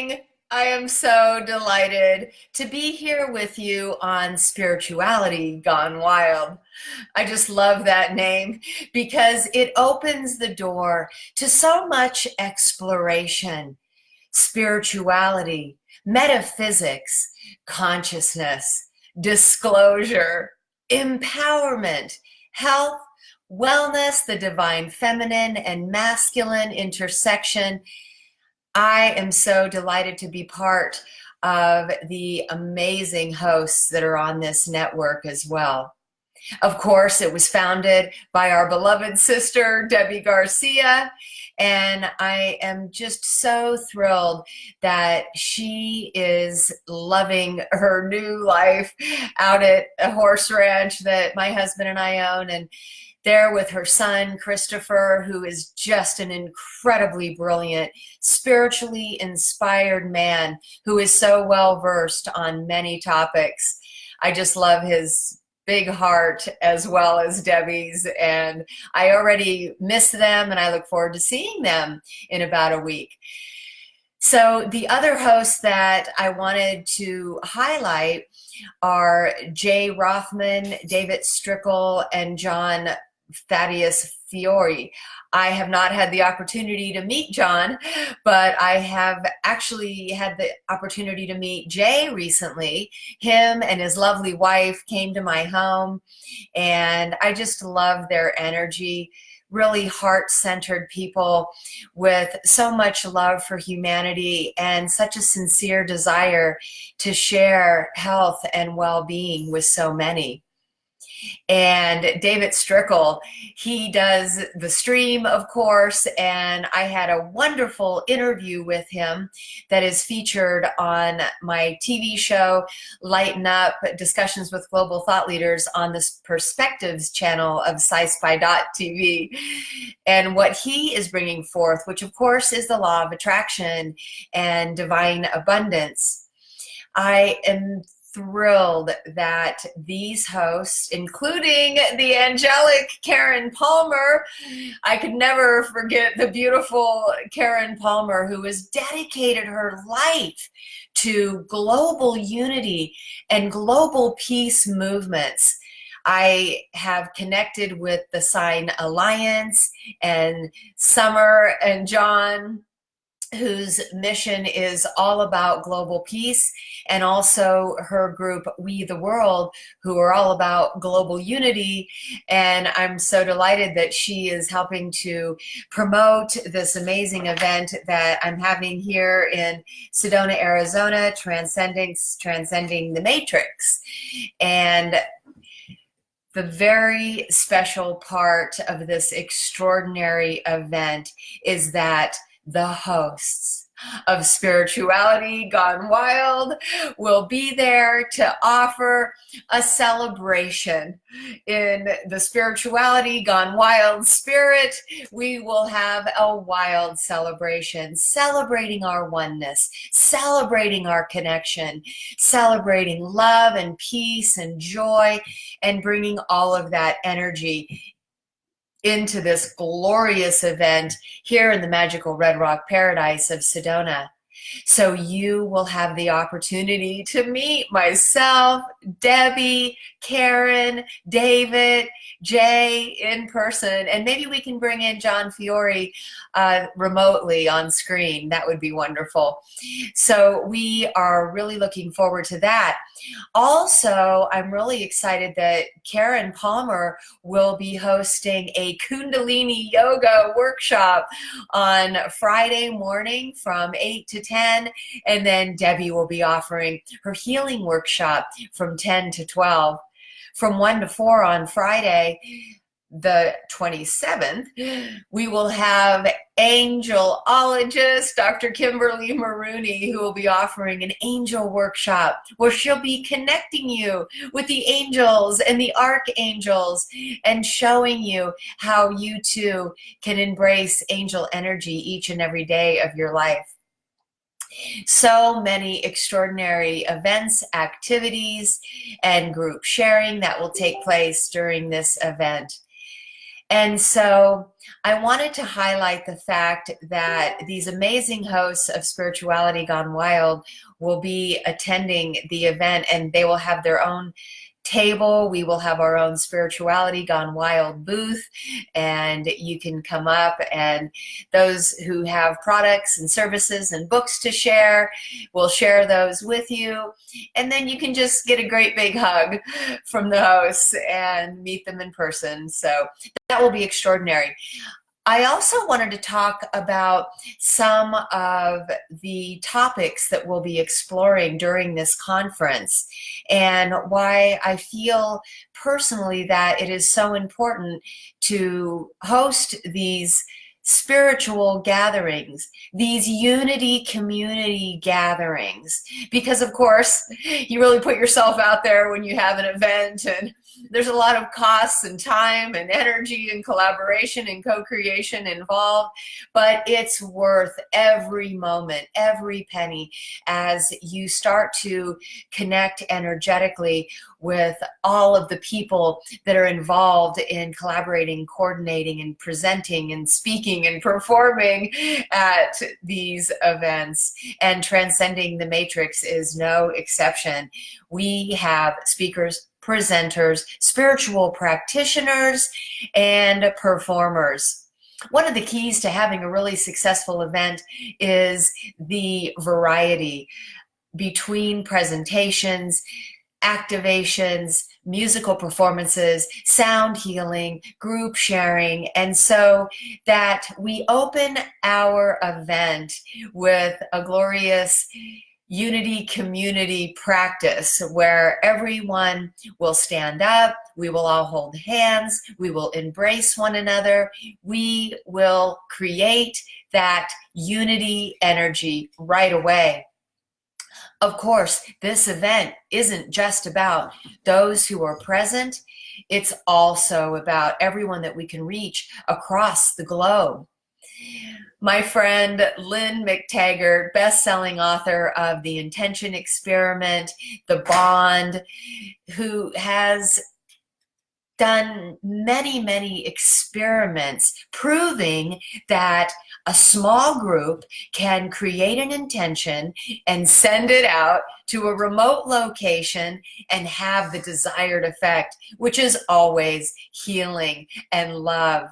morning. I am so delighted to be here with you on Spirituality Gone Wild. I just love that name because it opens the door to so much exploration, spirituality, metaphysics, consciousness, disclosure, empowerment, health, wellness, the divine feminine and masculine intersection. I am so delighted to be part of the amazing hosts that are on this network as well. Of course, it was founded by our beloved sister, Debbie Garcia, and I am just so thrilled that she is loving her new life out at a horse ranch that my husband and I own, and there with her son, Christopher, who is just an incredibly brilliant, spiritually inspired man who is so well versed on many topics. I just love his big heart as well as Debbie's, and I already miss them and I look forward to seeing them in about a week. So the other hosts that I wanted to highlight are Jay Rothman, David Strickle, and John Thaddeus Fiore. I have not had the opportunity to meet John, but I have actually had the opportunity to meet Jay recently. Him and his lovely wife came to my home, and I just love their energy. Really heart-centered people with so much love for humanity and such a sincere desire to share health and well-being with so many. And David Strickle, he does the stream, of course, and I had a wonderful interview with him that is featured on my TV show, Lighten Up, Discussions with Global Thought Leaders on the Perspectives channel of Sci-Spi.tv. And what he is bringing forth, which of course is the law of attraction and divine abundance. I am thrilled that these hosts, including the angelic Karen Palmer, I could never forget the beautiful Karen Palmer, who has dedicated her life to global unity and global peace movements. I have connected with the Sign Alliance and Summer and John, whose mission is all about global peace, and also her group, We the World, who are all about global unity. And I'm so delighted that she is helping to promote this amazing event that I'm having here in Sedona, Arizona, Transcending the Matrix. And the very special part of this extraordinary event is that the hosts of Spirituality Gone Wild will be there to offer a celebration. In the Spirituality Gone Wild spirit, we will have a wild celebration, celebrating our oneness, celebrating our connection, celebrating love and peace and joy, and bringing all of that energy into this glorious event here in the magical Red Rock paradise of Sedona. So you will have the opportunity to meet myself, Debbie, Karen, David, Jay in person, and maybe we can bring in John Fiore remotely on screen. That would be wonderful. So we are really looking forward to that. Also, I'm really excited that Karen Palmer will be hosting a Kundalini Yoga workshop on Friday morning from 8 to 10, and then Debbie will be offering her healing workshop from 10 to 12. From 1 to 4 on Friday, the 27th, we will have angelologist Dr. Kimberly Maroney, who will be offering an angel workshop where she'll be connecting you with the angels and the archangels and showing you how you too can embrace angel energy each and every day of your life. So many extraordinary events, activities, and group sharing that will take place during this event. And so I wanted to highlight the fact that these amazing hosts of Spirituality Gone Wild will be attending the event, and they will have their own table. We will have our own Spirituality Gone Wild booth, and you can come up, and those who have products and services and books to share will share those with you. And then you can just get a great big hug from the hosts and meet them in person. So that will be extraordinary. I also wanted to talk about some of the topics that we'll be exploring during this conference, and why I feel personally that it is so important to host these spiritual gatherings, these unity community gatherings, because of course you really put yourself out there when you have an event, and there's a lot of costs and time and energy and collaboration and co-creation involved, but it's worth every moment, every penny, as you start to connect energetically with all of the people that are involved in collaborating, coordinating, and presenting and speaking and performing at these events. And Transcending the Matrix is no exception. We have speakers, presenters, spiritual practitioners, and performers. One of the keys to having a really successful event is the variety between presentations, activations, musical performances, sound healing, group sharing, and so that we open our event with a glorious unity community practice where everyone will stand up, we will all hold hands, we will embrace one another, we will create that unity energy right away. Of course, this event isn't just about those who are present, it's also about everyone that we can reach across the globe. My friend Lynn McTaggart, best-selling author of The Intention Experiment, The Bond, who has done many, many experiments proving that a small group can create an intention and send it out to a remote location and have the desired effect, which is always healing and love.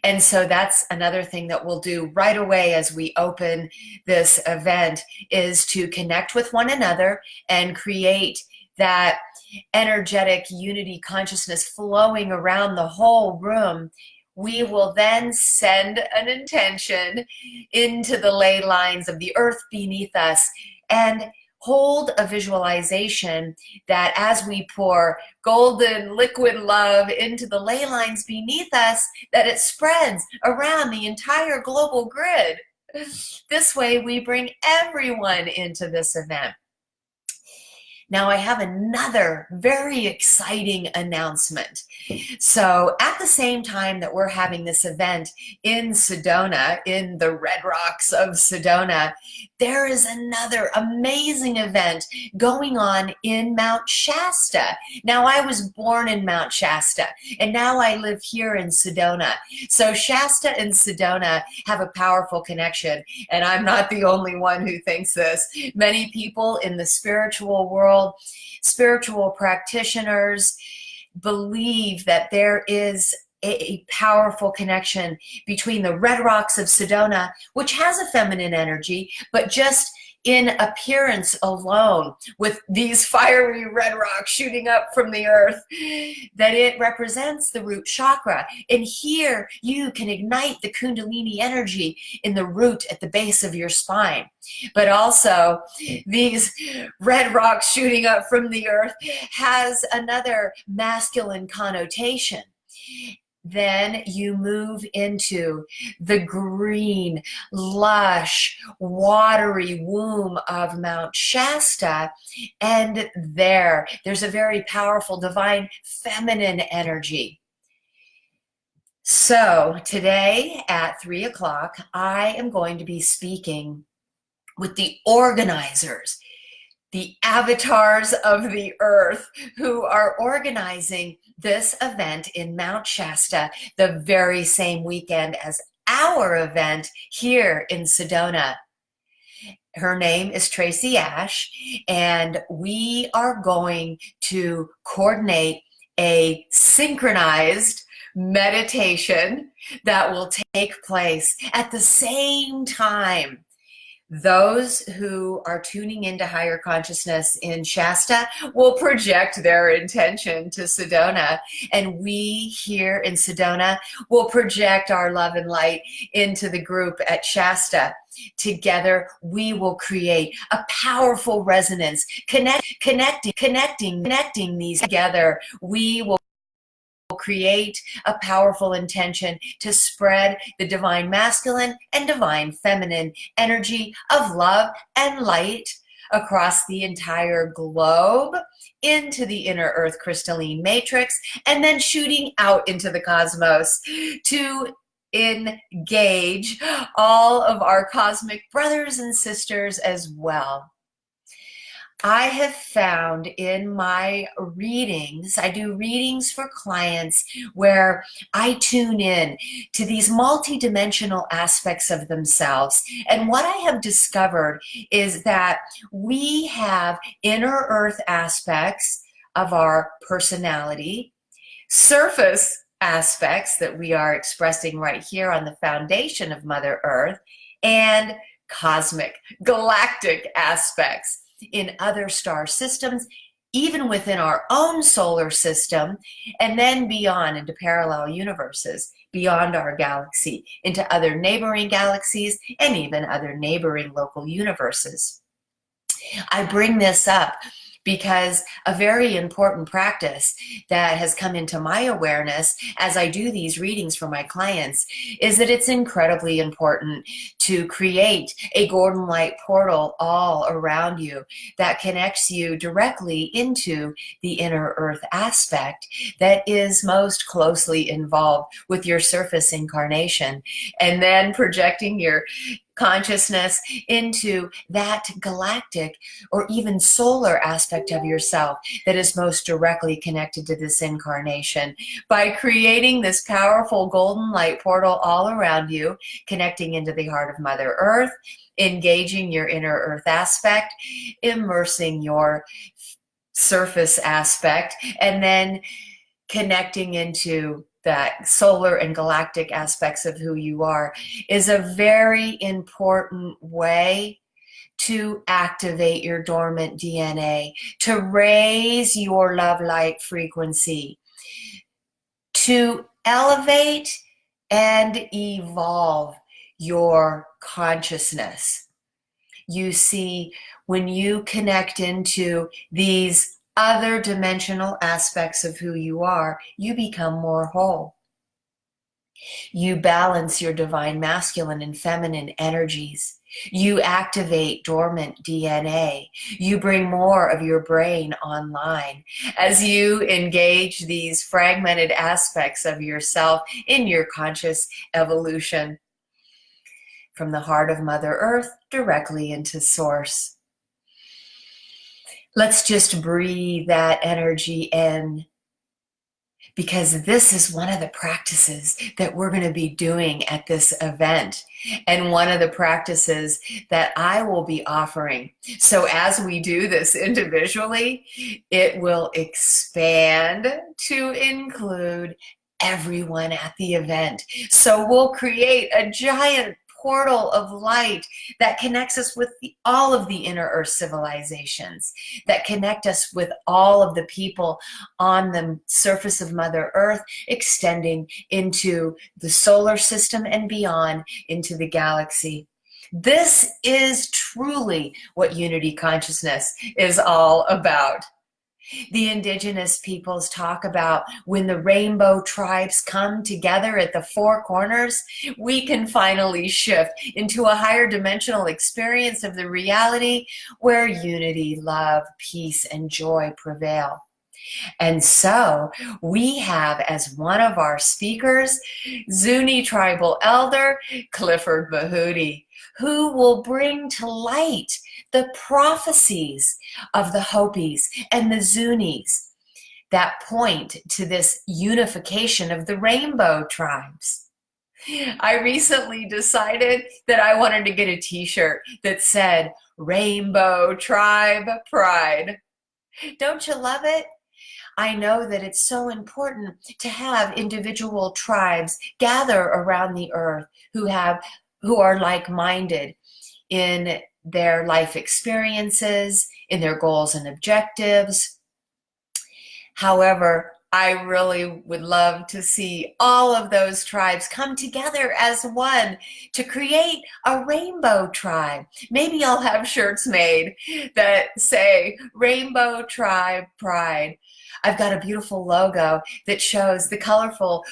And so that's another thing that we'll do right away as we open this event, is to connect with one another and create that energetic unity consciousness flowing around the whole room. We will then send an intention into the ley lines of the earth beneath us and hold a visualization that as we pour golden liquid love into the ley lines beneath us, that it spreads around the entire global grid. This way we bring everyone into this event. Now I have another very exciting announcement. So at the same time that we're having this event in Sedona, in the Red Rocks of Sedona, there is another amazing event going on in Mount Shasta. Now I was born in Mount Shasta, and now I live here in Sedona. So Shasta and Sedona have a powerful connection, and I'm not the only one who thinks this. Many people in the spiritual world, spiritual practitioners, believe that there is a powerful connection between the Red Rocks of Sedona, which has a feminine energy, but just in appearance alone, with these fiery red rocks shooting up from the earth, that it represents the root chakra. And here you can ignite the Kundalini energy in the root at the base of your spine. But also, these red rocks shooting up from the earth has another masculine connotation. Then you move into the green, lush, watery womb of Mount Shasta, and there's a very powerful divine feminine energy. So today at 3 o'clock, I am going to be speaking with the organizers, the avatars of the earth who are organizing this event in Mount Shasta the very same weekend as our event here in Sedona. Her name is Tracy Ash, and we are going to coordinate a synchronized meditation that will take place at the same time. Those who are tuning into higher consciousness in Shasta will project their intention to Sedona, and we here in Sedona will project our love and light into the group at Shasta. Together, we will create a powerful resonance, connecting these together. We will create a powerful intention to spread the divine masculine and divine feminine energy of love and light across the entire globe into the inner earth crystalline matrix, and then shooting out into the cosmos to engage all of our cosmic brothers and sisters as well. I have found in my readings, I do readings for clients where I tune in to these multidimensional aspects of themselves. And what I have discovered is that we have inner earth aspects of our personality, surface aspects that we are expressing right here on the foundation of Mother Earth, and cosmic, galactic aspects in other star systems, even within our own solar system, and then beyond into parallel universes, beyond our galaxy, into other neighboring galaxies, and even other neighboring local universes. I bring this up because a very important practice that has come into my awareness as I do these readings for my clients is that it's incredibly important to create a golden light portal all around you that connects you directly into the inner earth aspect that is most closely involved with your surface incarnation, and then projecting your consciousness into that galactic or even solar aspect of yourself that is most directly connected to this incarnation. By creating this powerful golden light portal all around you, connecting into the heart of Mother Earth, engaging your inner earth aspect, immersing your surface aspect, and then connecting into that solar and galactic aspects of who you are is a very important way to activate your dormant DNA, to raise your love light frequency, to elevate and evolve your consciousness. You see, when you connect into these other dimensional aspects of who you are, you become more whole. You balance your divine masculine and feminine energies. You activate dormant DNA. You bring more of your brain online as you engage these fragmented aspects of yourself in your conscious evolution from the heart of Mother Earth directly into Source. Let's just breathe that energy in, because this is one of the practices that we're going to be doing at this event, and one of the practices that I will be offering. So as we do this individually, it will expand to include everyone at the event. So we'll create a giant portal of light that connects us with all of the inner earth civilizations, that connect us with all of the people on the surface of Mother Earth, extending into the solar system and beyond into the galaxy. This is truly what unity consciousness is all about. The indigenous peoples talk about when the rainbow tribes come together at the four corners, we can finally shift into a higher dimensional experience of the reality where unity, love, peace, and joy prevail. And so we have as one of our speakers, Zuni tribal elder Clifford Mahudi, who will bring to light the prophecies of the Hopis and the Zunis that point to this unification of the rainbow tribes. I recently decided that I wanted to get a t-shirt that said Rainbow Tribe Pride. Don't you love it? I know that it's so important to have individual tribes gather around the earth who are like-minded in their life experiences, in their goals and objectives. However, I really would love to see all of those tribes come together as one to create a rainbow tribe. Maybe I'll have shirts made that say Rainbow Tribe Pride. I've got a beautiful logo that shows the colorful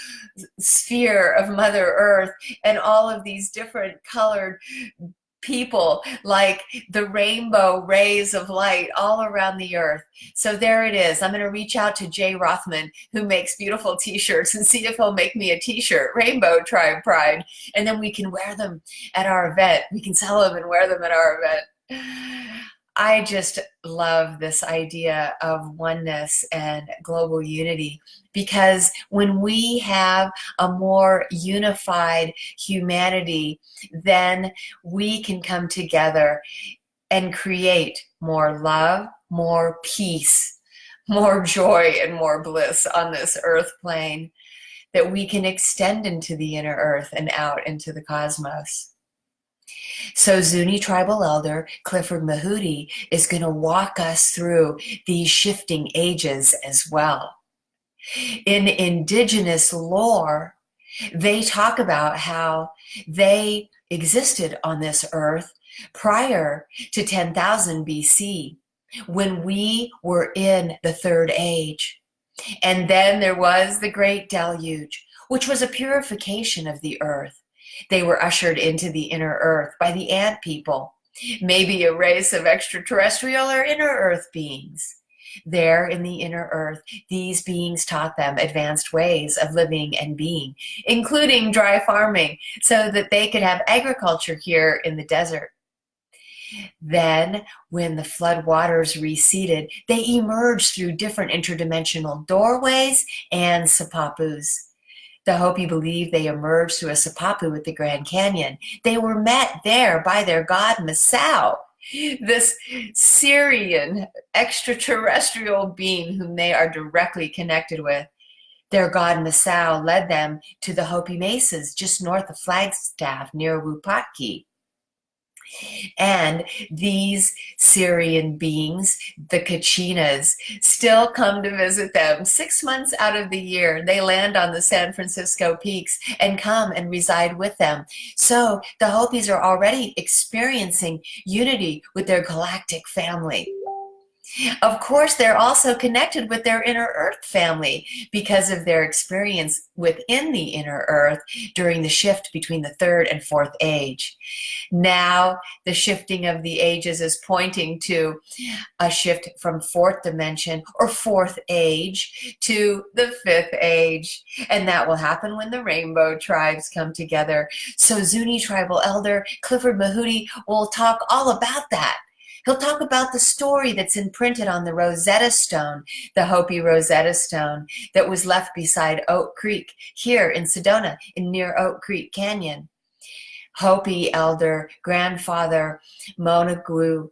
sphere of Mother Earth and all of these different colored people, like the rainbow rays of light all around the earth. So there it is. I'm going to reach out to Jay Rothman, who makes beautiful t-shirts, and see if he'll make me a t-shirt, Rainbow Tribe Pride, and then we can wear them at our event. We can sell them and wear them at our event. I just love this idea of oneness and global unity, because when we have a more unified humanity, then we can come together and create more love, more peace, more joy, and more bliss on this earth plane that we can extend into the inner earth and out into the cosmos. So Zuni tribal elder Clifford Mahooty is going to walk us through these shifting ages as well. In indigenous lore, they talk about how they existed on this earth prior to 10,000 BC, when we were in the third age. And then there was the great deluge, which was a purification of the earth. They were ushered into the inner earth by the ant people, maybe a race of extraterrestrial or inner earth beings. There in the inner earth, these beings taught them advanced ways of living and being, including dry farming, so that they could have agriculture here in the desert. Then, when the flood waters receded, they emerged through different interdimensional doorways and sapapus. The Hopi believe they emerged through a sapapu at the Grand Canyon. They were met there by their god Masao, this Syrian extraterrestrial being whom they are directly connected with. Their god Masao led them to the Hopi Mesas just north of Flagstaff near Wupatki. And these Syrian beings, the Kachinas, still come to visit them 6 months out of the year. They land on the San Francisco peaks and come and reside with them. So the Hopis are already experiencing unity with their galactic family. Of course, they're also connected with their inner earth family because of their experience within the inner earth during the shift between the third and fourth age. Now, the shifting of the ages is pointing to a shift from fourth dimension or fourth age to the fifth age. And that will happen when the rainbow tribes come together. So Zuni tribal elder Clifford Mahooty will talk all about that. He'll talk about the story that's imprinted on the Rosetta Stone, the Hopi Rosetta Stone that was left beside Oak Creek here in Sedona, near Oak Creek Canyon. Hopi elder grandfather Montague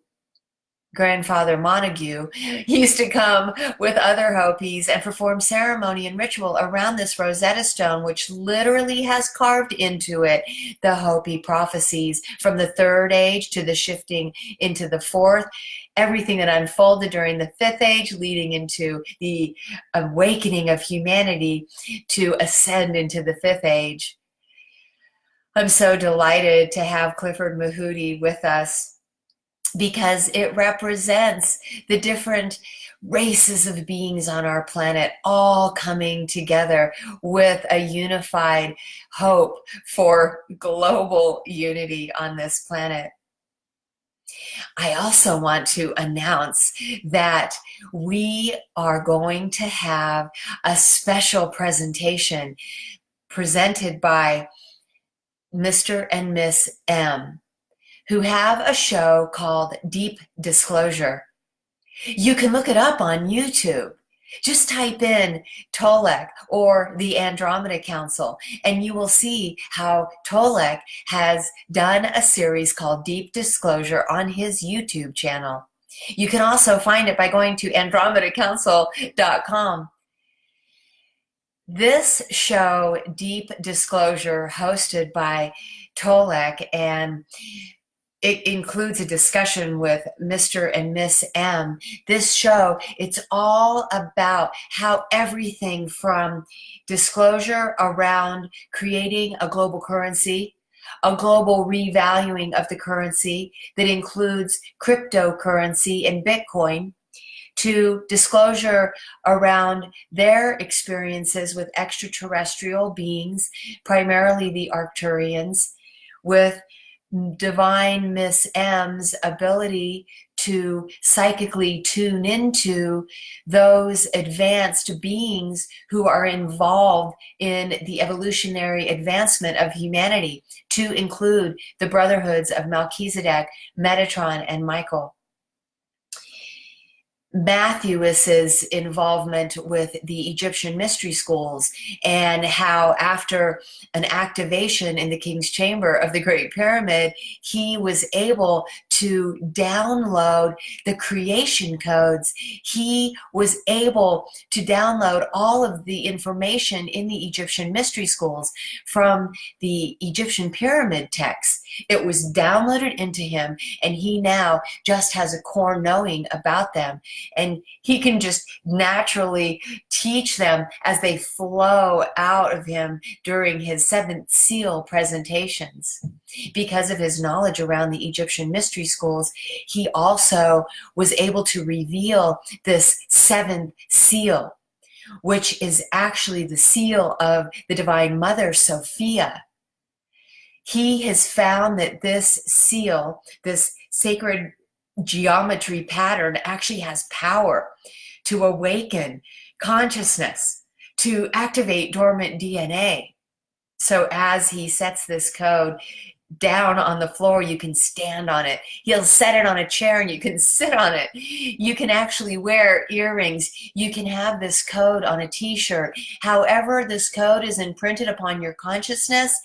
used to come with other Hopis and perform ceremony and ritual around this Rosetta Stone, which literally has carved into it the Hopi prophecies from the third age to the shifting into the fourth, everything that unfolded during the fifth age, leading into the awakening of humanity to ascend into the fifth age. I'm so delighted to have Clifford Mahooty with us, because it represents the different races of beings on our planet all coming together with a unified hope for global unity on this planet. I also want to announce that we are going to have a special presentation presented by Mr. and Miss M, who have a show called Deep Disclosure. You can look it up on YouTube. Just type in Tolek or the Andromeda Council, and you will see how Tolek has done a series called Deep Disclosure on his YouTube channel. You can also find it by going to andromedacouncil.com. This show, Deep Disclosure, hosted by Tolek, and it includes a discussion with Mr. and Miss M. This show, it's all about how everything from disclosure around creating a global currency, a global revaluing of the currency that includes cryptocurrency and Bitcoin, to disclosure around their experiences with extraterrestrial beings, primarily the Arcturians, with Divine Miss M's ability to psychically tune into those advanced beings who are involved in the evolutionary advancement of humanity, to include the brotherhoods of Melchizedek, Metatron, and Michael. Matthews's involvement with the Egyptian mystery schools, and how after an activation in the King's Chamber of the Great Pyramid, he was able to download the creation codes. He was able to download all of the information in the Egyptian mystery schools from the Egyptian pyramid texts. It was downloaded into him, and he now just has a core knowing about them. And he can just naturally teach them as they flow out of him during his seventh seal presentations. Because of his knowledge around the Egyptian mystery schools, he also was able to reveal this seventh seal, which is actually the seal of the Divine Mother, Sophia. He has found that this seal, this sacred geometry pattern, actually has power to awaken consciousness, to activate dormant DNA. So as he sets this code down on the floor, you can stand on it. He'll set it on a chair and you can sit on it. You can actually wear earrings. You can have this code on a t-shirt. However this code is imprinted upon your consciousness,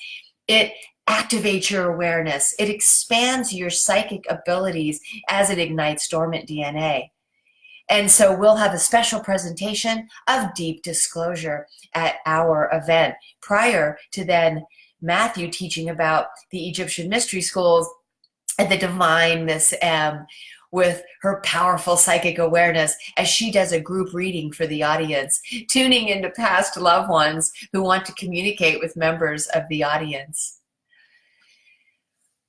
it activates your awareness. It expands your psychic abilities as it ignites dormant DNA. And so we'll have a special presentation of Deep Disclosure at our event. Prior to then, Matthew teaching about the Egyptian mystery schools and the Divine Miss M with her powerful psychic awareness as she does a group reading for the audience, tuning into past loved ones who want to communicate with members of the audience.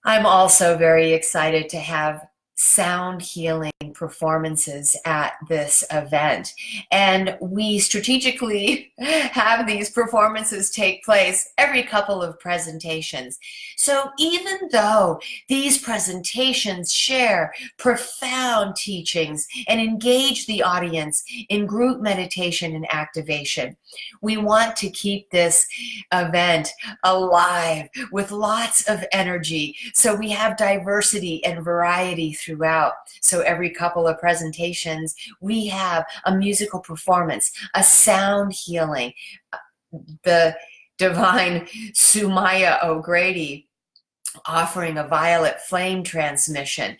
I'm also very excited to have sound healing performances at this event. And we strategically have these performances take place every couple of presentations. So even though these presentations share profound teachings and engage the audience in group meditation and activation, we want to keep this event alive with lots of energy. So we have diversity and variety throughout. So every couple of presentations, we have a musical performance, a sound healing, the Divine Sumaya O'Grady offering a violet flame transmission,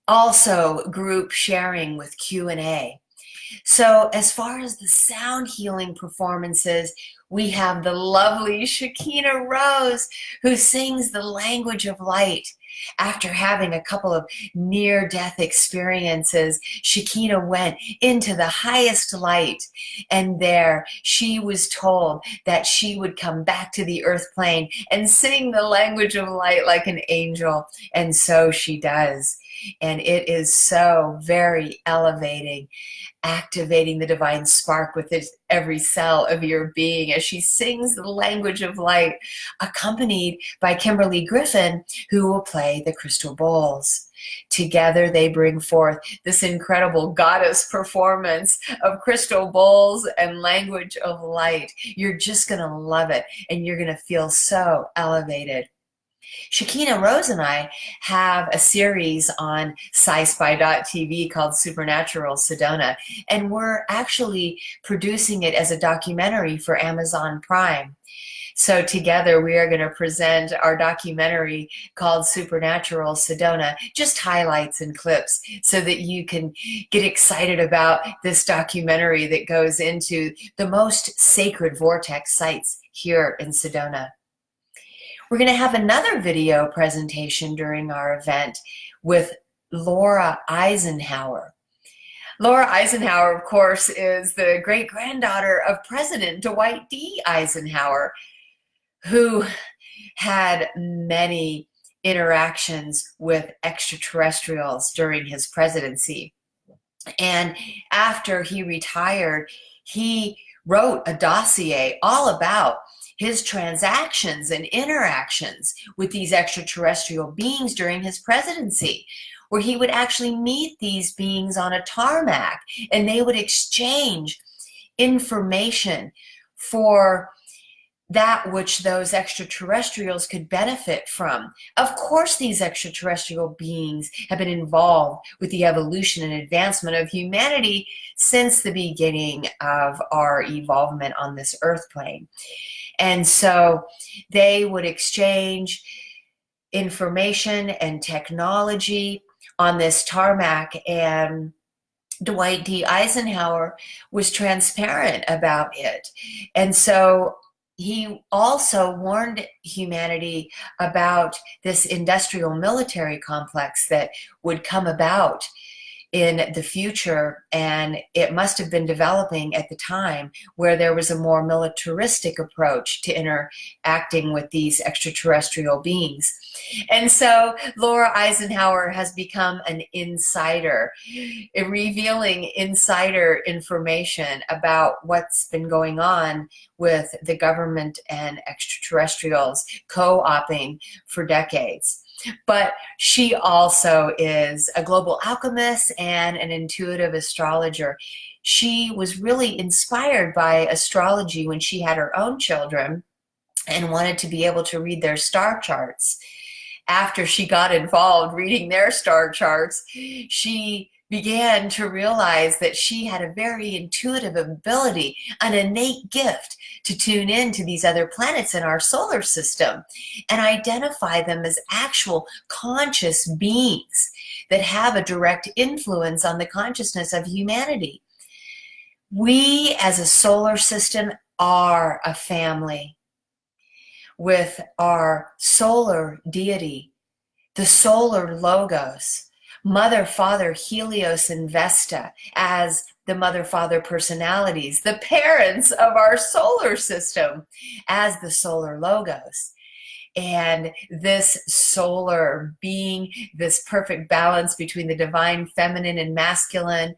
also group sharing with Q&A. So as far as the sound healing performances, we have the lovely Shekinah Rose, who sings the language of light. After having a couple of near-death experiences, Shekinah went into the highest light, and there she was told that she would come back to the earth plane and sing the language of light like an angel, and so she does. And it is so very elevating, activating the divine spark within every cell of your being as she sings the language of light, accompanied by Kimberly Griffin, who will play the crystal bowls. Together they bring forth this incredible goddess performance of crystal bowls and language of light. You're just going to love it, and you're going to feel so elevated. Shakina Rose and I have a series on Sci-Spi.tv called Supernatural Sedona, and we're actually producing it as a documentary for Amazon Prime. So together we are going to present our documentary called Supernatural Sedona, just highlights and clips so that you can get excited about this documentary that goes into the most sacred vortex sites here in Sedona. We're going to have another video presentation during our event with Laura Eisenhower. Laura Eisenhower, of course, is the great-granddaughter of President Dwight D. Eisenhower, who had many interactions with extraterrestrials during his presidency. And after he retired, he wrote a dossier all about his transactions and interactions with these extraterrestrial beings during his presidency, where he would actually meet these beings on a tarmac and they would exchange information for that which those extraterrestrials could benefit from. Of course, these extraterrestrial beings have been involved with the evolution and advancement of humanity since the beginning of our evolvement on this earth plane. And so they would exchange information and technology on this tarmac, and Dwight D. Eisenhower was transparent about it. And so he also warned humanity about this industrial military complex that would come about in the future, and it must have been developing at the time where there was a more militaristic approach to interacting with these extraterrestrial beings. And so Laura Eisenhower has become an insider, revealing insider information about what's been going on with the government and extraterrestrials co-oping for decades. But she also is a global alchemist and an intuitive astrologer. She was really inspired by astrology when she had her own children and wanted to be able to read their star charts. After she got involved reading their star charts, she began to realize that she had a very intuitive ability, an innate gift to tune in to these other planets in our solar system and identify them as actual conscious beings that have a direct influence on the consciousness of humanity. We as a solar system are a family with our solar deity, the solar logos, Mother, Father, Helios, and Vesta as the Mother, Father personalities, the parents of our solar system as the solar logos. And this solar being, this perfect balance between the divine feminine and masculine,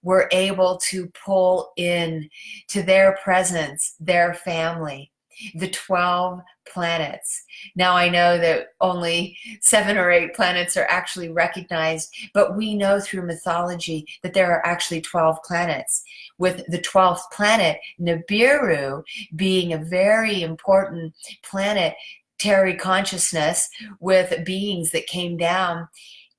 we're able to pull in to their presence, their family, the 12 planets. Now I know that only 7 or 8 planets are actually recognized, but we know through mythology that there are actually 12 planets, with the 12th planet, Nibiru, being a very important planetary consciousness with beings that came down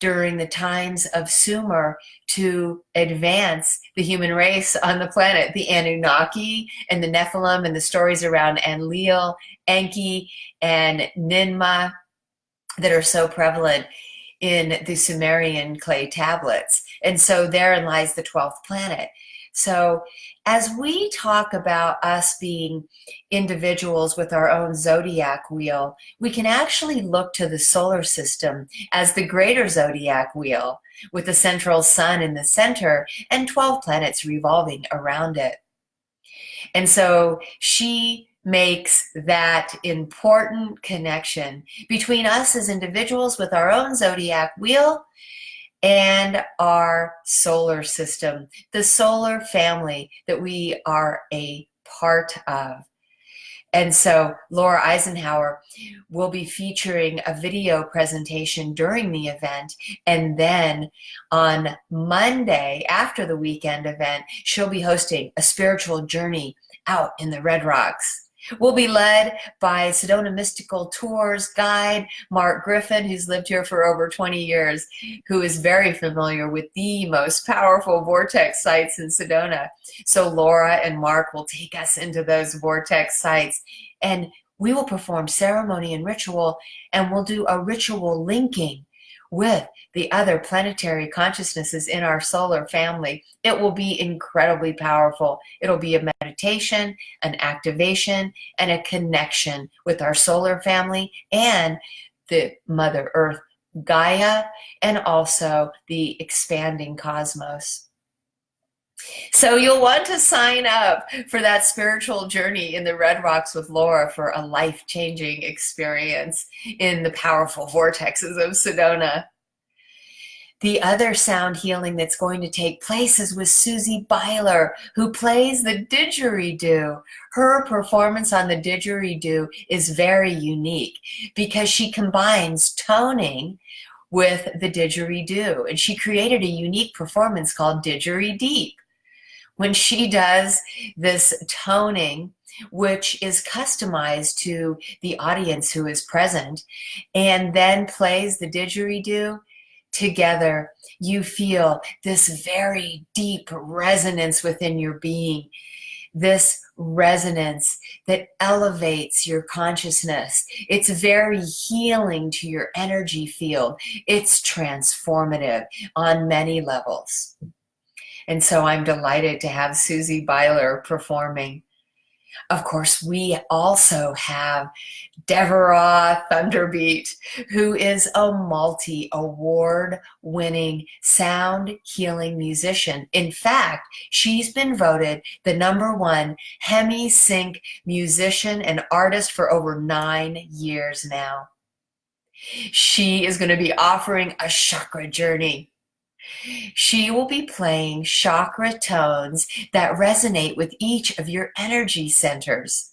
during the times of Sumer to advance the human race on the planet, the Anunnaki and the Nephilim and the stories around Enlil, Enki, and Ninmah that are so prevalent in the Sumerian clay tablets. And so therein lies the 12th planet. So as we talk about us being individuals with our own zodiac wheel, we can actually look to the solar system as the greater zodiac wheel with the central sun in the center and 12 planets revolving around it. And so she makes that important connection between us as individuals with our own zodiac wheel and our solar system, the solar family that we are a part of. And so Laura Eisenhower will be featuring a video presentation during the event. And then on Monday, after the weekend event, she'll be hosting a spiritual journey out in the Red Rocks. We'll be led by Sedona Mystical Tours guide Mark Griffin, who's lived here for over 20 years, who is very familiar with the most powerful vortex sites in Sedona. So Laura and Mark will take us into those vortex sites, and we will perform ceremony and ritual, and we'll do a ritual linking with the other planetary consciousnesses in our solar family. It will be incredibly powerful. It'll be a meditation, an activation, and a connection with our solar family and the Mother Earth, Gaia, and also the expanding cosmos. So you'll want to sign up for that spiritual journey in the Red Rocks with Laura for a life-changing experience in the powerful vortexes of Sedona. The other sound healing that's going to take place is with Susie Byler, who plays the didgeridoo. Her performance on the didgeridoo is very unique because she combines toning with the didgeridoo, and she created a unique performance called Didgerideep. When she does this toning, which is customized to the audience who is present, and then plays the didgeridoo, together you feel this very deep resonance within your being, this resonance that elevates your consciousness. It's very healing to your energy field. It's transformative on many levels. And so I'm delighted to have Susie Byler performing. Of course, we also have Deborah Thunderbeat, who is a multi-award-winning sound healing musician. In fact, she's been voted the #1 Hemi-Sync musician and artist for over 9 years now. She is going to be offering a chakra journey. She will be playing chakra tones that resonate with each of your energy centers.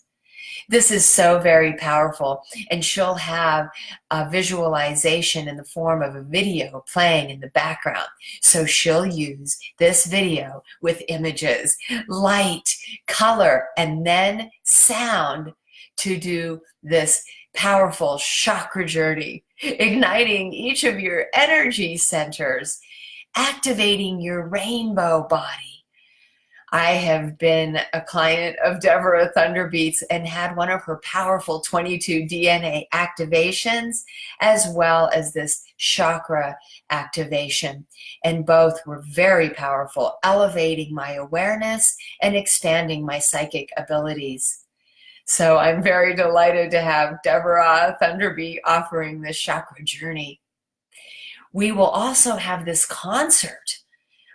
This is so very powerful, and she'll have a visualization in the form of a video playing in the background. So she'll use this video with images, light, color, and then sound to do this powerful chakra journey, igniting each of your energy centers, activating your rainbow body. I have been a client of Deborah Thunderbeats and had one of her powerful 22 DNA activations, as well as this chakra activation. And both were very powerful, elevating my awareness and expanding my psychic abilities. So I'm very delighted to have Deborah Thunderbeat offering this chakra journey. We will also have this concert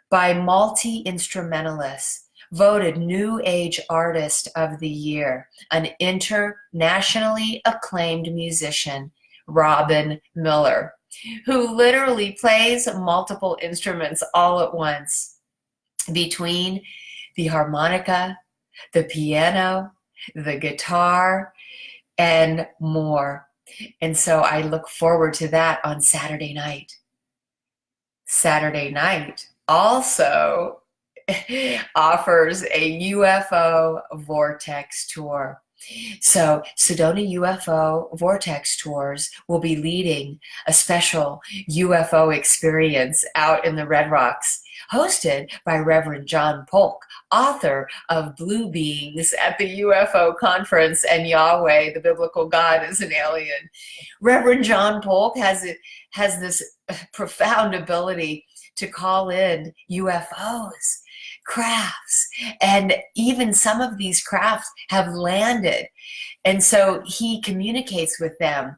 by multi-instrumentalists, voted New Age Artist of the Year, an internationally acclaimed musician, Robin Miller, who literally plays multiple instruments all at once, between the harmonica, the piano, the guitar, and more. And so I look forward to that on Saturday night. Saturday night also offers a UFO Vortex tour. So Sedona UFO Vortex Tours will be leading a special UFO experience out in the Red Rocks, hosted by Reverend John Polk, author of Blue Beings at the UFO Conference and Yahweh, the Biblical God, is an Alien. Reverend John Polk has this profound ability to call in UFOs, crafts, and even some of these crafts have landed. And so he communicates with them,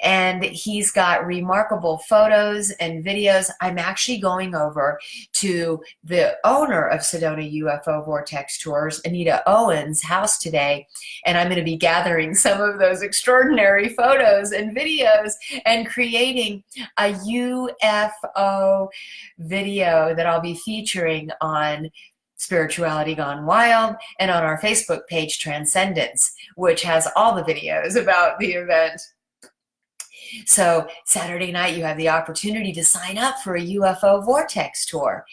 and he's got remarkable photos and videos. I'm actually going over to the owner of Sedona UFO Vortex Tours, Anita Owen's house today, and I'm going to be gathering some of those extraordinary photos and videos and creating a UFO video that I'll be featuring on Spirituality Gone Wild and on our Facebook page, Transcendence, which has all the videos about the event. So Saturday night, you have the opportunity to sign up for a UFO Vortex tour.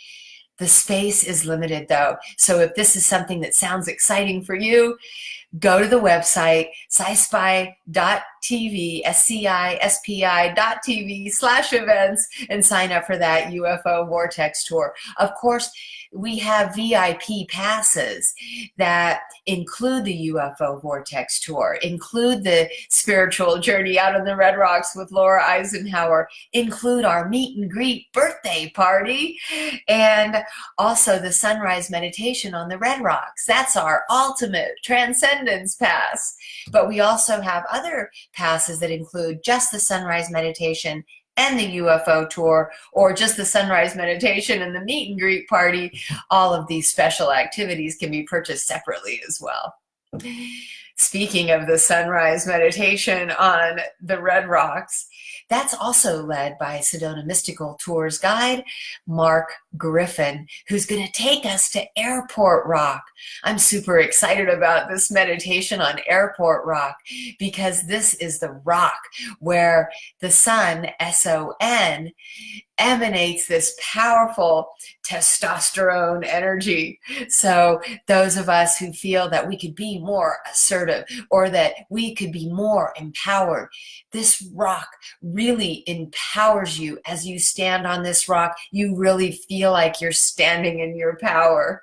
The space is limited though, so if this is something that sounds exciting for you, go to the website, scispi.tv, scispi.tv/events, and sign up for that UFO Vortex tour. Of course, we have VIP passes that include the UFO Vortex tour, include the spiritual journey out on the Red Rocks with Laura Eisenhower, include our meet and greet birthday party, and also the sunrise meditation on the Red Rocks. That's our ultimate transcendence pass. But we also have other passes that include just the sunrise meditation and the UFO tour, or just the sunrise meditation and the meet and greet party. All of these special activities can be purchased separately as well. Speaking of the sunrise meditation on the Red Rocks, that's also led by Sedona Mystical Tours guide, Mark Griffin, who's going to take us to Airport Rock. I'm super excited about this meditation on Airport Rock because this is the rock where the sun, S-O-N, emanates this powerful testosterone energy. So those of us who feel that we could be more assertive or that we could be more empowered, this rock really empowers you. As you stand on this rock, you really feel like you're standing in your power.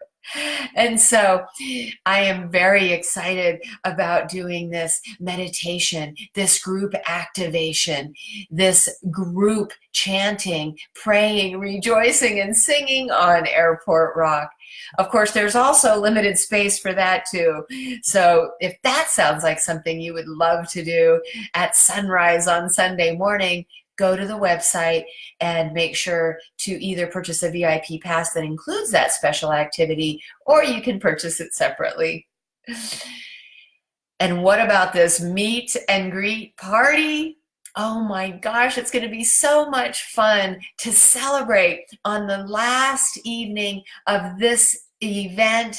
And so I am very excited about doing this meditation, this group activation, this group chanting, praying, rejoicing, and singing on Airport Rock. Of course, there's also limited space for that too. So if that sounds like something you would love to do at sunrise on Sunday morning, go to the website and make sure to either purchase a VIP pass that includes that special activity, or you can purchase it separately. And what about this meet and greet party? Oh my gosh, it's going to be so much fun to celebrate on the last evening of this event.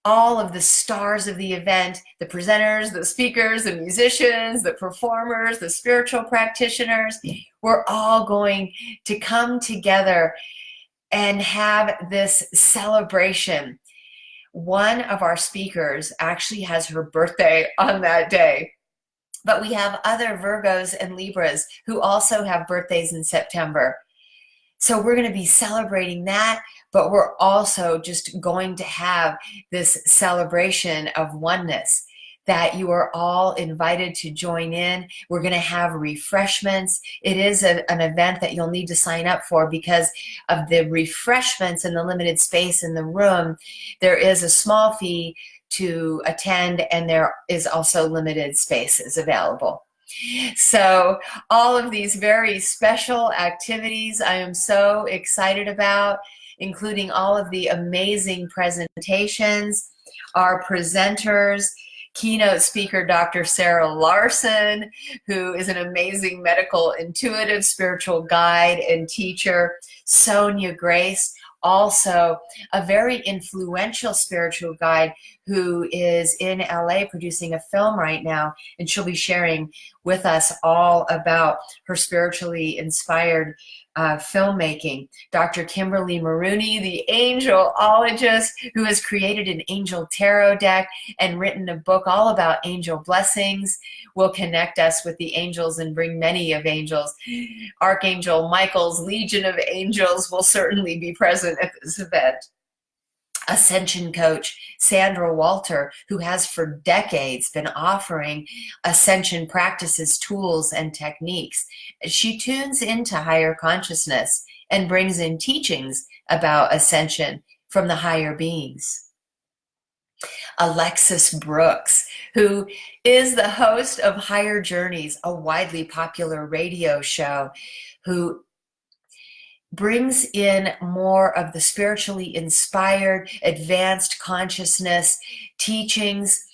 All of the stars of the event, the presenters, the speakers, the musicians, the performers, the spiritual practitioners, we're all going to come together and have this celebration. One of our speakers actually has her birthday on that day, but we have other Virgos and Libras who also have birthdays in September. So we're going to be celebrating that, but we're also just going to have this celebration of oneness that you are all invited to join in. We're going to have refreshments. It is an event that you'll need to sign up for because of the refreshments and the limited space in the room. There is a small fee to attend, and there is also limited spaces available. So all of these very special activities I am so excited about, including all of the amazing presentations, our presenters, keynote speaker Dr. Sarah Larson, who is an amazing medical intuitive spiritual guide and teacher, Sonia Grace, also a very influential spiritual guide who is in LA producing a film right now, and she'll be sharing with us all about her spiritually inspired filmmaking. Dr. Kimberly Maroney, the angelologist who has created an angel tarot deck and written a book all about angel blessings, will connect us with the angels and bring many of angels. Archangel Michael's Legion of Angels will certainly be present at this event. Ascension coach Sandra Walter, who has for decades been offering ascension practices, tools, and techniques. She tunes into higher consciousness and brings in teachings about ascension from the higher beings. Alexis Brooks, who is the host of Higher Journeys, a widely popular radio show, who brings in more of the spiritually inspired, advanced consciousness teachings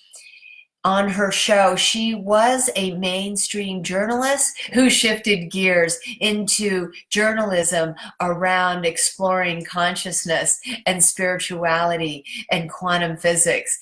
on her show. She was a mainstream journalist who shifted gears into journalism around exploring consciousness and spirituality and quantum physics,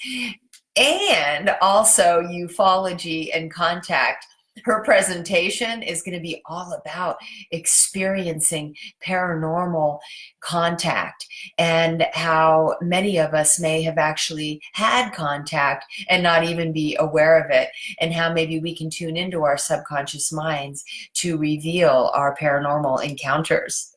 and also ufology and contact. Her presentation is going to be all about experiencing paranormal contact and how many of us may have actually had contact and not even be aware of it, and how maybe we can tune into our subconscious minds to reveal our paranormal encounters.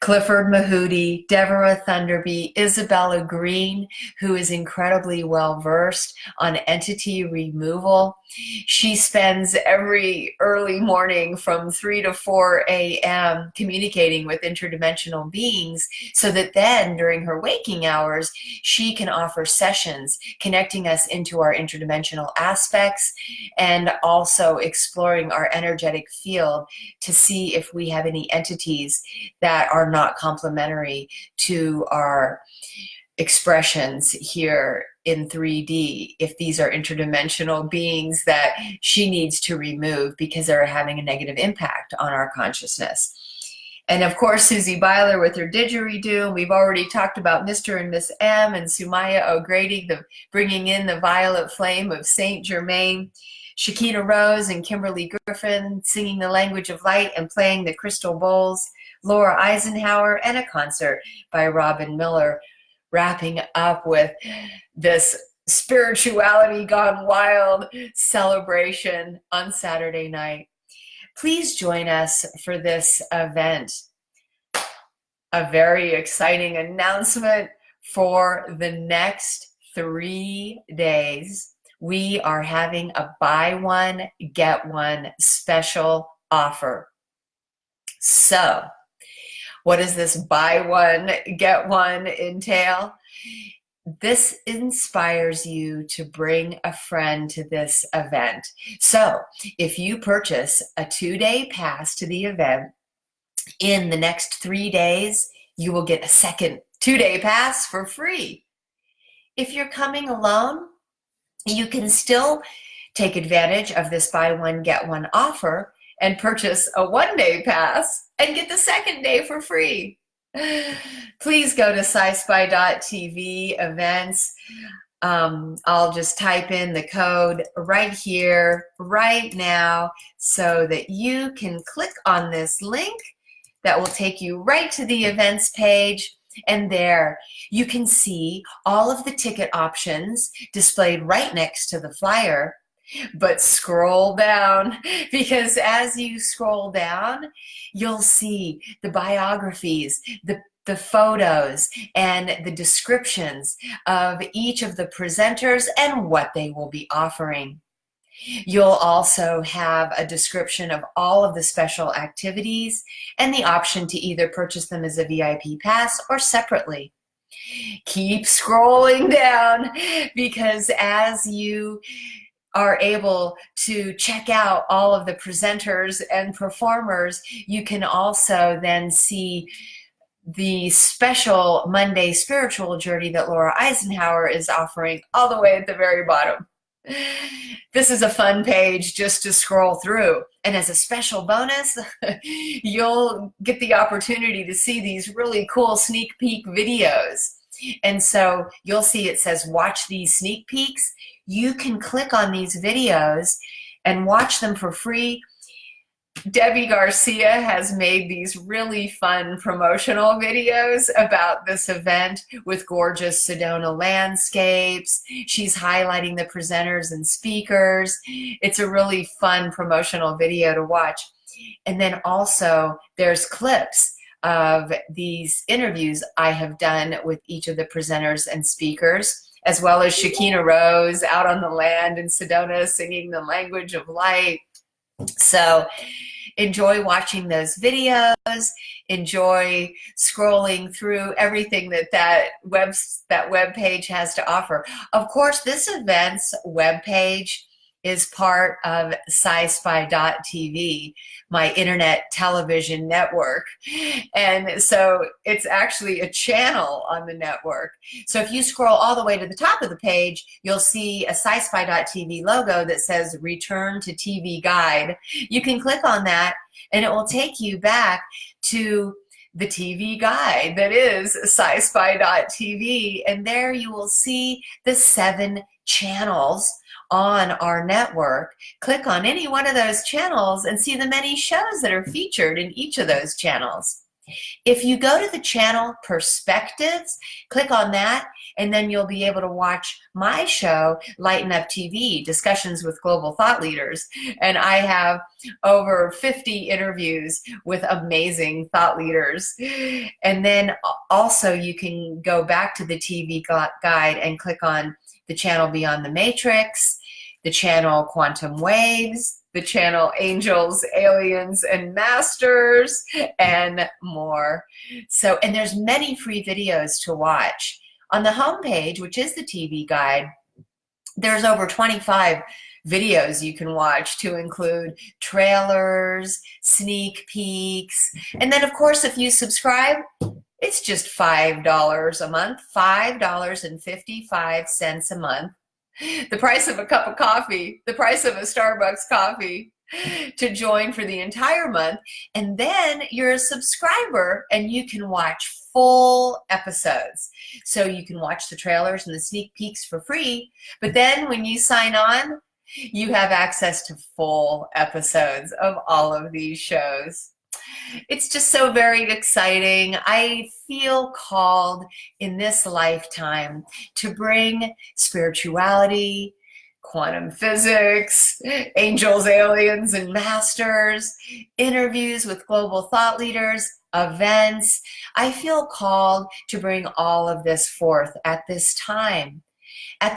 Clifford Mahooty, Deborah Thunderby, Isabella Green, who is incredibly well versed on entity removal. She spends every early morning from 3 to 4 a.m. communicating with interdimensional beings, so that then during her waking hours, she can offer sessions connecting us into our interdimensional aspects and also exploring our energetic field to see if we have any entities that are not complementary to our expressions here in 3D, if these are interdimensional beings that she needs to remove because they're having a negative impact on our consciousness. And of course, Susie Byler with her didgeridoo. We've already talked about Mr. and Miss M and Sumaya O'Grady, bringing in the violet flame of Saint Germain. Shakina Rose and Kimberly Griffin singing the language of light and playing the crystal bowls. Laura Eisenhower, and a concert by Robin Miller, wrapping up with this Spirituality Gone Wild celebration on Saturday night. Please join us for this event. A very exciting announcement for the next 3 days. We are having a buy one, get one special offer. So, what does this buy one, get one entail? This inspires you to bring a friend to this event. So if you purchase a 2-day pass to the event, in the next 3 days, you will get a second 2-day pass for free. If you're coming alone, you can still take advantage of this buy one, get one offer and purchase a 1-day pass and get the second day for free. Please go to Sci-Spi.tv events. I'll just type in the code right here, right now, so that you can click on this link that will take you right to the events page. And there you can see all of the ticket options displayed right next to the flyer. But scroll down, because as you scroll down, you'll see the biographies, the photos, and the descriptions of each of the presenters and what they will be offering. You'll also have a description of all of the special activities and the option to either purchase them as a VIP pass or separately. Keep scrolling down, because as you are able to check out all of the presenters and performers, you can also then see the special Monday spiritual journey that Laura Eisenhower is offering all the way at the very bottom. This is a fun page just to scroll through. And as a special bonus, you'll get the opportunity to see these really cool sneak peek videos. And so you'll see it says watch these sneak peeks. You can click on these videos and watch them for free. Debbie Garcia has made these really fun promotional videos about this event with gorgeous Sedona landscapes. She's highlighting the presenters and speakers. It's a really fun promotional video to watch. And then also there's clips of these interviews I have done with each of the presenters and speakers, as well as Shakina Rose out on the land in Sedona singing the language of light. So enjoy watching those videos, enjoy scrolling through everything that web page has to offer. Of course, this event's web page is part of Sci-Spi.tv, my internet television network. And so it's actually a channel on the network. So if you scroll all the way to the top of the page, you'll see a Sci-Spi.tv logo that says Return to TV Guide. You can click on that and it will take you back to the TV guide that is Sci-Spi.tv, and there you will see the 7 channels on our network. Click on any one of those channels and see the many shows that are featured in each of those channels. If you go to the channel Perspectives, click on that, and then you'll be able to watch my show, Lighten Up TV, Discussions with Global Thought Leaders. And I have over 50 interviews with amazing thought leaders. And then also you can go back to the TV guide and click on the channel Beyond the Matrix, the channel Quantum Waves, the channel Angels, Aliens, and Masters, and more. So, and there's many free videos to watch. On the homepage, which is the TV guide, there's over 25 videos you can watch, to include trailers, sneak peeks, and then of course if you subscribe, it's just $5 a month, $5.55 a month. The price of a cup of coffee, the price of a Starbucks coffee, to join for the entire month. And then you're a subscriber and you can watch full episodes. So you can watch the trailers and the sneak peeks for free. But then when you sign on, you have access to full episodes of all of these shows. It's just so very exciting. I feel called in this lifetime to bring spirituality, quantum physics, angels, aliens, and masters, interviews with global thought leaders, events. I feel called to bring all of this forth at this time of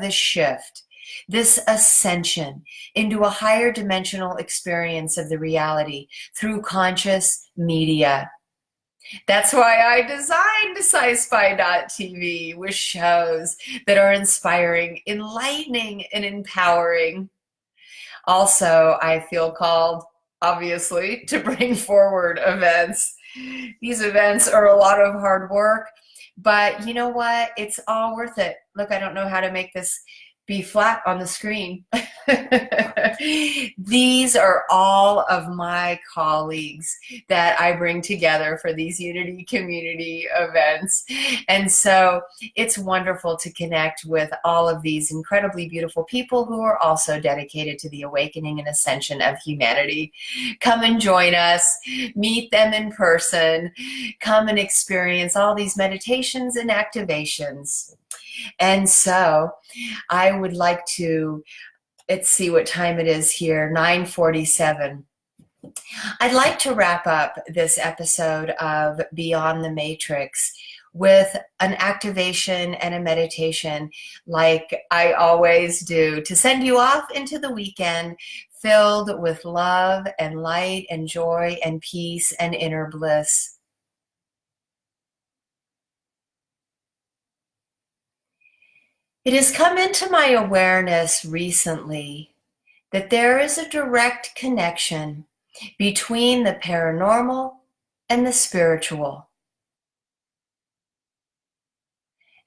this shift, this ascension into a higher dimensional experience of the reality through conscious media. That's why I designed Sci-Spi.tv with shows that are inspiring, enlightening, and empowering. Also, I feel called, obviously, to bring forward events. These events are a lot of hard work, but you know what? It's all worth it. Look, I don't know how to make this be flat on the screen. These are all of my colleagues that I bring together for these Unity community events. And so it's wonderful to connect with all of these incredibly beautiful people who are also dedicated to the awakening and ascension of humanity. Come and join us, meet them in person, come and experience all these meditations and activations. And so I would like to, let's see what time it is here, 9:47. I'd like to wrap up this episode of Beyond the Matrix with an activation and a meditation like I always do, to send you off into the weekend filled with love and light and joy and peace and inner bliss. It has come into my awareness recently that there is a direct connection between the paranormal and the spiritual.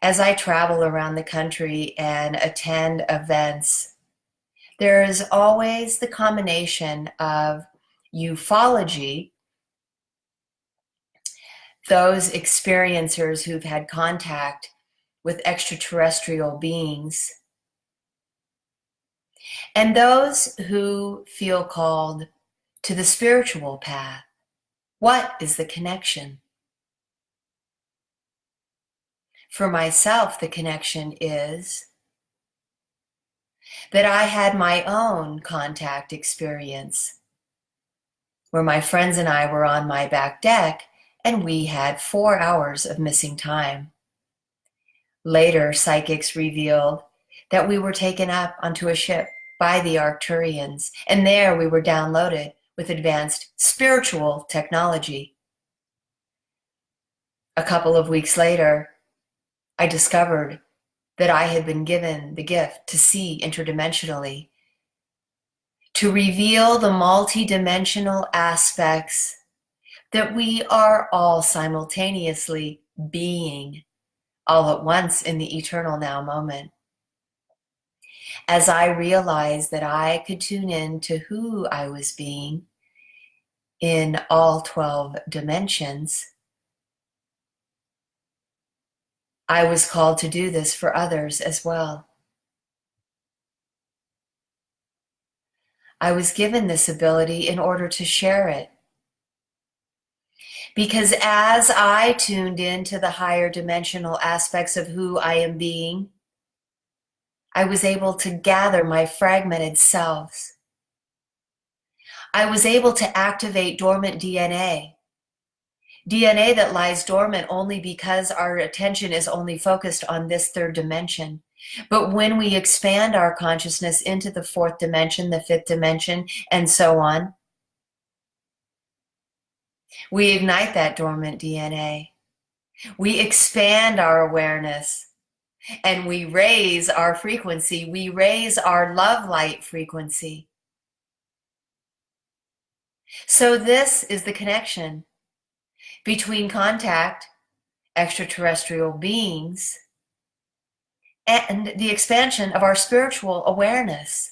As I travel around the country and attend events, there is always the combination of ufology, those experiencers who've had contact with extraterrestrial beings, and those who feel called to the spiritual path. What is the connection? For myself, the connection is that I had my own contact experience where my friends and I were on my back deck and we had 4 hours of missing time. Later, psychics revealed that we were taken up onto a ship by the Arcturians, and there we were downloaded with advanced spiritual technology. A couple of weeks later, I discovered that I had been given the gift to see interdimensionally, to reveal the multidimensional aspects that we are all simultaneously being all at once in the eternal now moment. As I realized that I could tune in to who I was being, in all 12 dimensions, I was called to do this for others as well. I was given this ability in order to share it. Because as I tuned into the higher dimensional aspects of who I am being, I was able to gather my fragmented selves. I was able to activate dormant DNA. DNA that lies dormant only because our attention is only focused on this third dimension. But when we expand our consciousness into the fourth dimension, the fifth dimension, and so on, we ignite that dormant DNA. We expand our awareness and we raise our frequency. We raise our love light frequency. So this is the connection between contact, extraterrestrial beings, and the expansion of our spiritual awareness.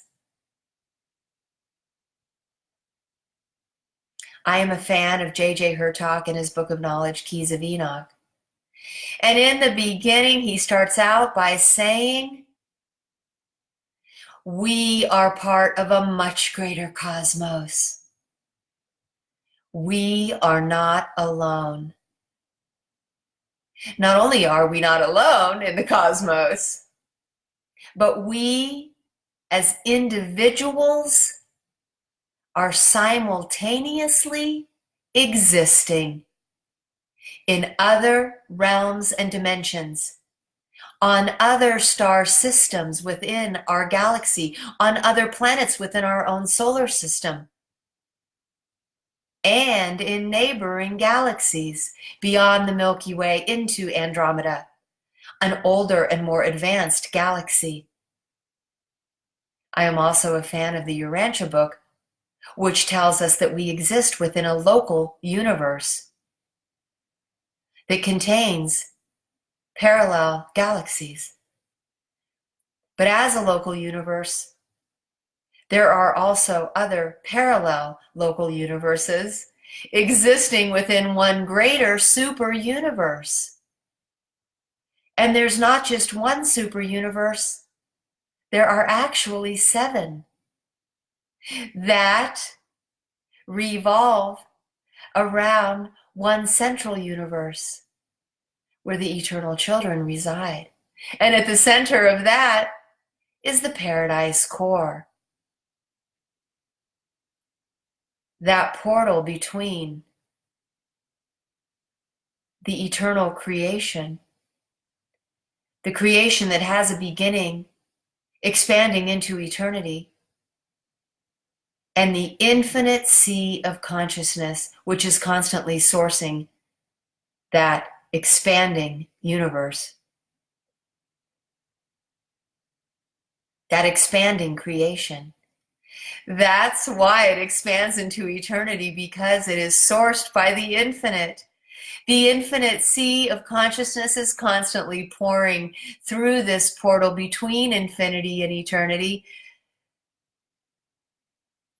I am a fan of J.J. Hurtak and his book of knowledge, Keys of Enoch. And in the beginning, he starts out by saying, we are part of a much greater cosmos. We are not alone. Not only are we not alone in the cosmos, but we as individuals are simultaneously existing in other realms and dimensions, on other star systems within our galaxy, on other planets within our own solar system, and in neighboring galaxies beyond the Milky Way into Andromeda, an older and more advanced galaxy. I am also a fan of the Urantia book, which tells us that we exist within a local universe that contains parallel galaxies. But as a local universe, there are also other parallel local universes existing within one greater super universe. And there's not just one super universe, there are actually 7 that revolve around one central universe where the eternal children reside. And at the center of that is the Paradise Core. That portal between the eternal creation, the creation that has a beginning, expanding into eternity, and the infinite sea of consciousness, which is constantly sourcing that expanding universe, that expanding creation. That's why it expands into eternity, because it is sourced by the infinite. The infinite sea of consciousness is constantly pouring through this portal between infinity and eternity,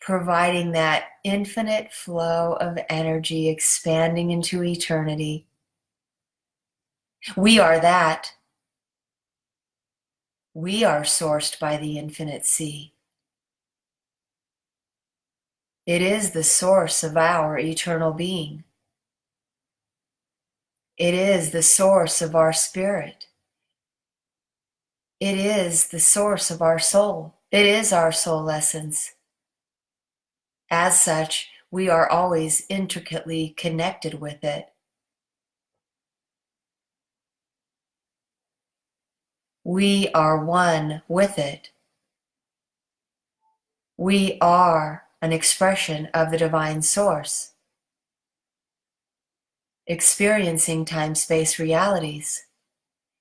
providing that infinite flow of energy expanding into eternity. We are that. We are sourced by the infinite sea. It is the source of our eternal being. It is the source of our spirit. It is the source of our soul. It is our soul essence. As such, we are always intricately connected with it. We are one with it. We are an expression of the divine source, experiencing time-space realities,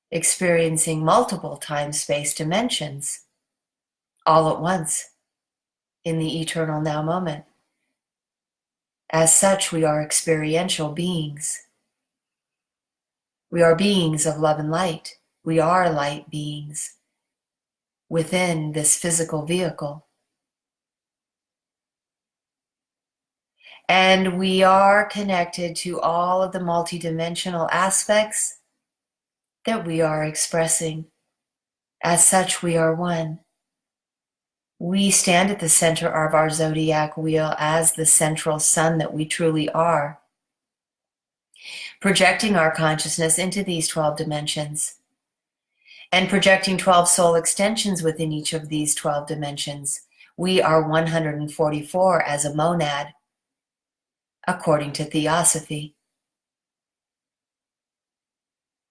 experiencing multiple time-space dimensions, all at once, in the eternal now moment. As such, we are experiential beings. We are beings of love and light. We are light beings within this physical vehicle. And we are connected to all of the multidimensional aspects that we are expressing. As such, we are one. We stand at the center of our zodiac wheel as the central sun that we truly are, projecting our consciousness into these 12 dimensions and projecting 12 soul extensions within each of these 12 dimensions. We are 144 as a monad, according to Theosophy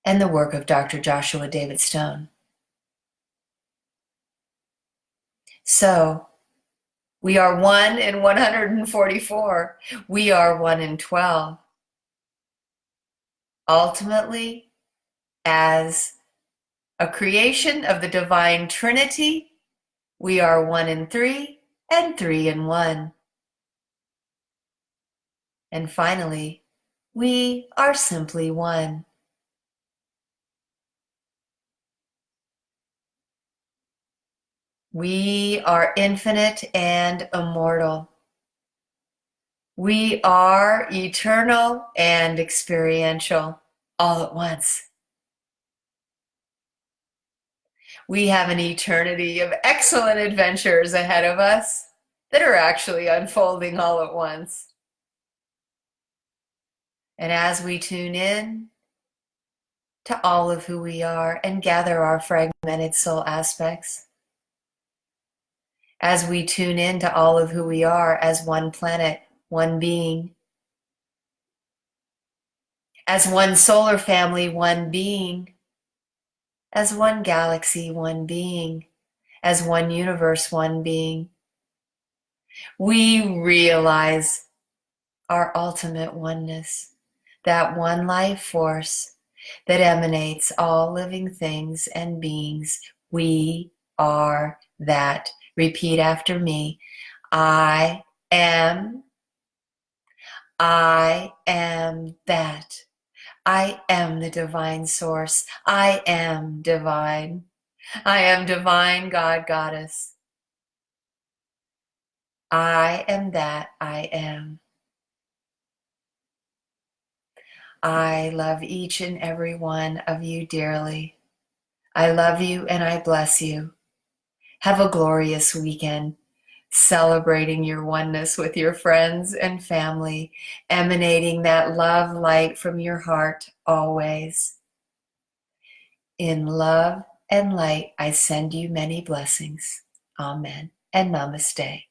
and the work of Dr. Joshua David Stone. So, we are 1 in 144. We are 1 in 12. Ultimately, as a creation of the divine Trinity, we are 1 in 3 and 3 in 1. And finally, we are simply one. We are infinite and immortal. We are eternal and experiential all at once. We have an eternity of excellent adventures ahead of us that are actually unfolding all at once. And as we tune in to all of who we are and gather our fragmented soul aspects, as we tune in to all of who we are as one planet, one being, as one solar family, one being, as one galaxy, one being, as one universe, one being, we realize our ultimate oneness, that one life force that emanates all living things and beings. We are that. Repeat after me. I am that. I am the divine source. I am divine. I am divine God, Goddess. I am that I am. I love each and every one of you dearly. I love you and I bless you. Have a glorious weekend, celebrating your oneness with your friends and family, emanating that love light from your heart always. In love and light, I send you many blessings. Amen and namaste.